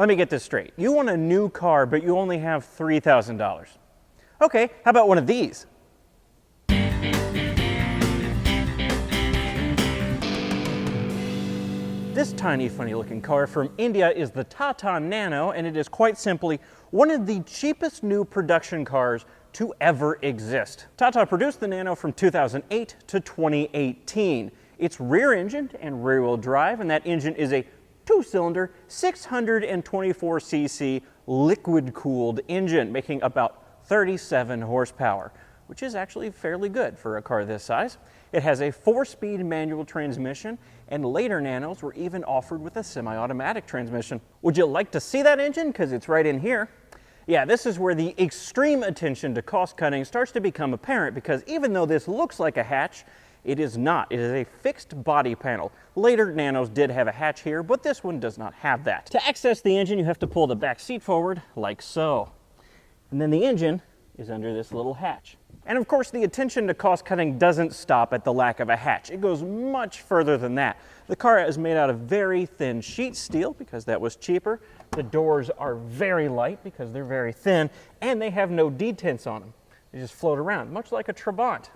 Let me get this straight. You want a new car, but you only have $3,000. Okay, how about one of these? This tiny, funny-looking car from India is the Tata Nano, and it is quite simply one of the cheapest new production cars to ever exist. Tata produced the Nano from 2008 to 2018. It's rear-engined and rear-wheel drive, and that engine is a two-cylinder, 624cc liquid-cooled engine, making about 37 horsepower, which is actually fairly good for a car this size. It has a 4-speed manual transmission, and later Nanos were even offered with a semi-automatic transmission. Would you like to see that engine? Because it's right in here. Yeah, this is where the extreme attention to cost cutting starts to become apparent, because even though this looks like a hatch, it is not. It is a fixed body panel. Later Nanos did have a hatch here, but this one does not have that. To access the engine, you have to pull the back seat forward, like so. And then the engine is under this little hatch. And of course, the attention to cost cutting doesn't stop at the lack of a hatch. It goes much further than that. The car is made out of very thin sheet steel because that was cheaper. The doors are very light because they're very thin, and they have no detents on them. They just float around, much like a Trabant.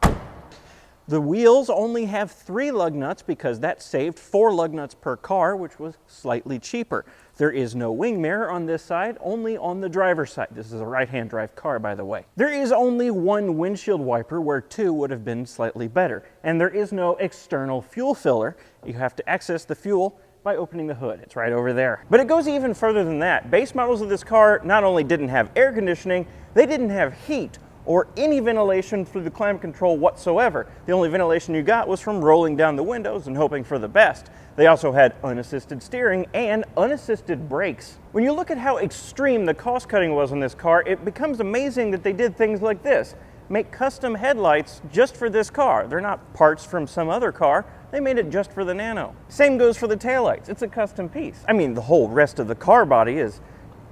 The wheels only have 3 lug nuts because that saved 4 lug nuts per car, which was slightly cheaper. There is no wing mirror on this side, only on the driver's side. This is a right-hand drive car, by the way. There is only 1 windshield wiper where 2 would have been slightly better. And there is no external fuel filler. You have to access the fuel by opening the hood. It's right over there. But it goes even further than that. Base models of this car not only didn't have air conditioning, they didn't have heat or any ventilation through the climate control whatsoever. The only ventilation you got was from rolling down the windows and hoping for the best. They also had unassisted steering and unassisted brakes. When you look at how extreme the cost cutting was on this car, it becomes amazing that they did things like this. Make custom headlights just for this car. They're not parts from some other car. They made it just for the Nano. Same goes for the taillights. It's a custom piece. I mean, the whole rest of the car body is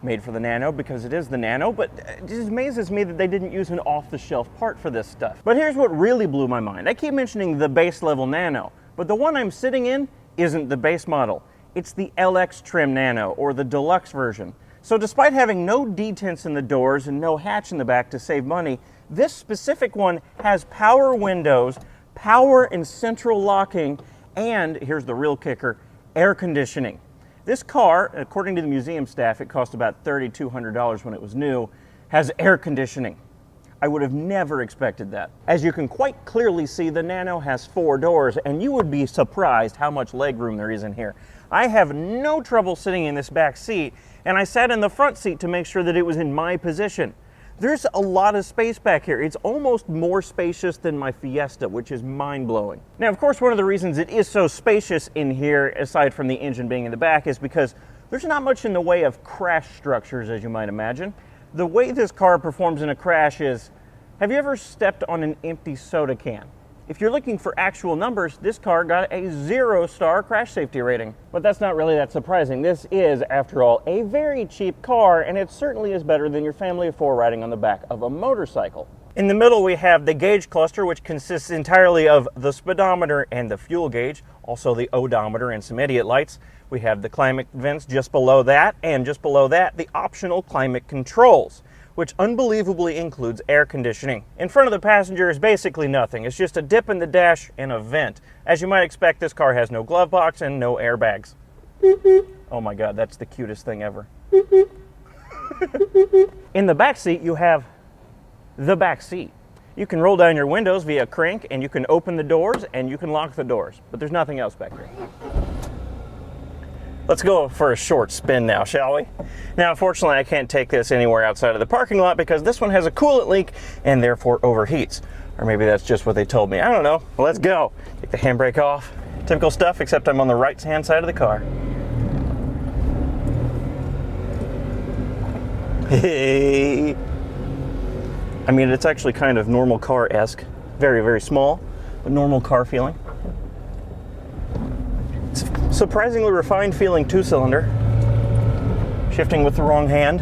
made for the Nano because it is the Nano, but it just amazes me that they didn't use an off-the-shelf part for this stuff. But here's what really blew my mind. I keep mentioning the base level Nano, but the one I'm sitting in isn't the base model. It's the LX trim Nano, or the deluxe version. So despite having no detents in the doors and no hatch in the back to save money, this specific one has power windows, power and central locking, and here's the real kicker, air conditioning. This car, according to the museum staff, it cost about $3,200 when it was new, has air conditioning. I would have never expected that. As you can quite clearly see, the Nano has 4 doors, and you would be surprised how much legroom there is in here. I have no trouble sitting in this back seat, and I sat in the front seat to make sure that it was in my position. There's a lot of space back here. It's almost more spacious than my Fiesta, which is mind-blowing. Now, of course, one of the reasons it is so spacious in here, aside from the engine being in the back, is because there's not much in the way of crash structures, as you might imagine. The way this car performs in a crash is, have you ever stepped on an empty soda can? If you're looking for actual numbers, this car got a 0-star crash safety rating. But that's not really that surprising. This is, after all, a very cheap car, and it certainly is better than your family of 4 riding on the back of a motorcycle. In the middle, we have the gauge cluster, which consists entirely of the speedometer and the fuel gauge, also the odometer and some idiot lights. We have the climate vents just below that, and just below that, the optional climate controls, which unbelievably includes air conditioning. In front of the passenger is basically nothing. It's just a dip in the dash and a vent. As you might expect, this car has no glove box and no airbags. Oh my God, that's the cutest thing ever. In the back seat, you have the back seat. You can roll down your windows via crank, and you can open the doors, and you can lock the doors, but there's nothing else back here. Let's go for a short spin now, shall we? Now, unfortunately, I can't take this anywhere outside of the parking lot because this one has a coolant leak and therefore overheats. Or maybe that's just what they told me. I don't know. Well, let's go. Take the handbrake off. Typical stuff, except I'm on the right-hand side of the car. Hey. I mean, it's actually kind of normal car-esque. Very, very small, but normal car feeling. Surprisingly refined feeling 2-cylinder. Shifting with the wrong hand.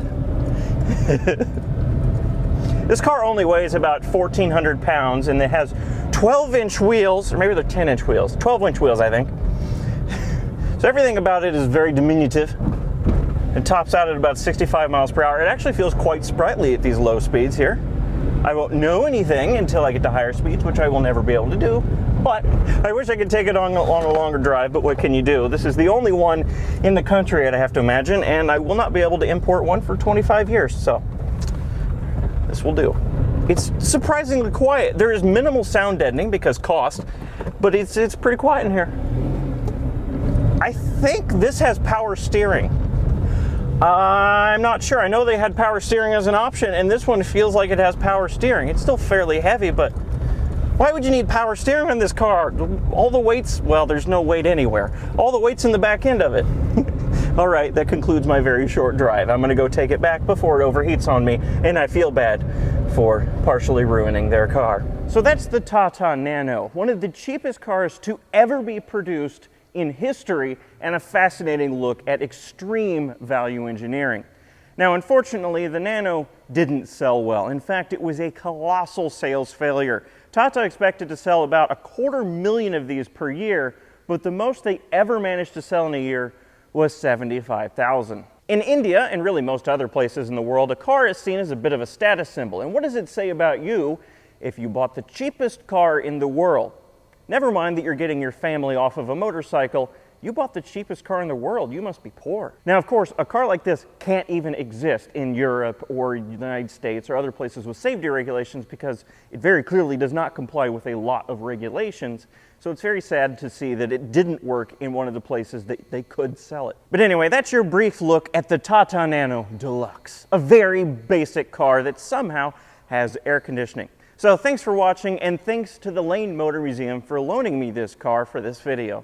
This car only weighs about 1,400 pounds, and it has 12-inch wheels, or maybe they're 10-inch wheels. 12-inch wheels, I think. So everything about it is very diminutive. It tops out at about 65 miles per hour. It actually feels quite sprightly at these low speeds here. I won't know anything until I get to higher speeds, which I will never be able to do. But I wish I could take it on a longer drive, but what can you do? This is the only one in the country, I'd have to imagine, and I will not be able to import one for 25 years, so this will do. It's surprisingly quiet. There is minimal sound deadening because cost, but it's pretty quiet in here. I think this has power steering. I'm not sure. I know they had power steering as an option, and this one feels like it has power steering. It's still fairly heavy, but why would you need power steering on this car? All the weight's, well, there's no weight anywhere. All the weight's in the back end of it. All right, that concludes my very short drive. I'm gonna go take it back before it overheats on me, and I feel bad for partially ruining their car. So that's the Tata Nano, one of the cheapest cars to ever be produced in history, and a fascinating look at extreme value engineering. Now, unfortunately, the Nano didn't sell well. In fact, it was a colossal sales failure. Tata expected to sell about 250,000 of these per year, but the most they ever managed to sell in a year was 75,000. In India, and really most other places in the world, a car is seen as a bit of a status symbol. And what does it say about you if you bought the cheapest car in the world? Never mind that you're getting your family off of a motorcycle, you bought the cheapest car in the world, you must be poor. Now, of course, a car like this can't even exist in Europe or the United States or other places with safety regulations because it very clearly does not comply with a lot of regulations. So it's very sad to see that it didn't work in one of the places that they could sell it. But anyway, that's your brief look at the Tata Nano Deluxe, a very basic car that somehow has air conditioning. So thanks for watching, and thanks to the Lane Motor Museum for loaning me this car for this video.